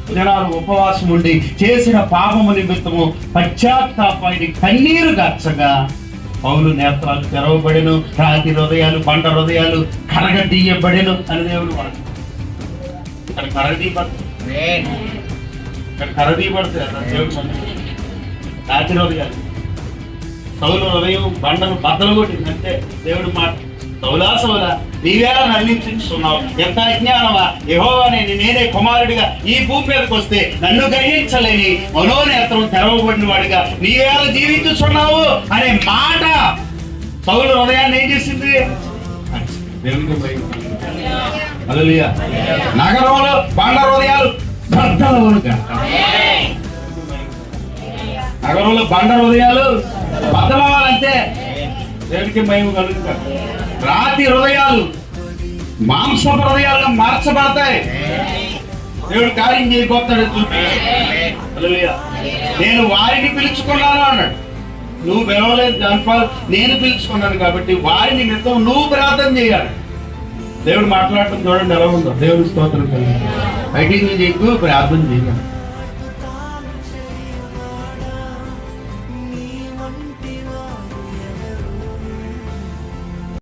దినాలు ఉపవాసం ఉండి చేసిన పాపము నిమిత్తము పశ్చాత్తాపాన్ని కన్నీరు గార్చగా పౌలు నేత్రాలు తెరవబడెను, రాతి హృదయాలు బండ హృదయాలు కరగదీయబడెను అని దేవుడు వాడు. ఇక్కడ కరదీయబడుతుంది దేవుడు రాతి హృదయాలు. పౌలు హృదయం బండను బద్దలు కొట్టింది అంటే దేవుడు మాట. సౌలా నీవేళ నన్నించున్నావు, ఎంత అజ్ఞానమా, యెహోవా నేనే కుమారుడిగా ఈ భూమి మీదకి వస్తే నన్ను గ్రహించలేని మనోనేత్రం తెరవబడిన వాడిగా నీవేళ జీవించుచున్నావు అనే మాట పౌలు హృదయాన్ని ఏం చేసింది? హల్లెలూయా. నగరంలో బండ హృదయాలు బద్దలవునుగా, నగరంలో బండ హృదయాలు బద్దలవ్వాలంటే దేవునికి మహిమ కలుగుతారు. రాతి హృదయాలు మాంసపు హృదయాలుగా మార్చబడతాయి. దేవుడు కార్యం చేయబోతాడు. నేను వారిని పిలుచుకున్నాను అన్నాడు. నువ్వు పిలవలేదు దానిపై నేను పిలుచుకున్నాను కాబట్టి వారి నిమిత్తం నువ్వు ప్రార్థన చేయాలి. దేవుడు మాట్లాడటం చూడండి ఎలా ఉందో. దేవుడి స్తోత్రం. బయటికి నువ్వు చెప్పు ప్రార్థన చేయాలి.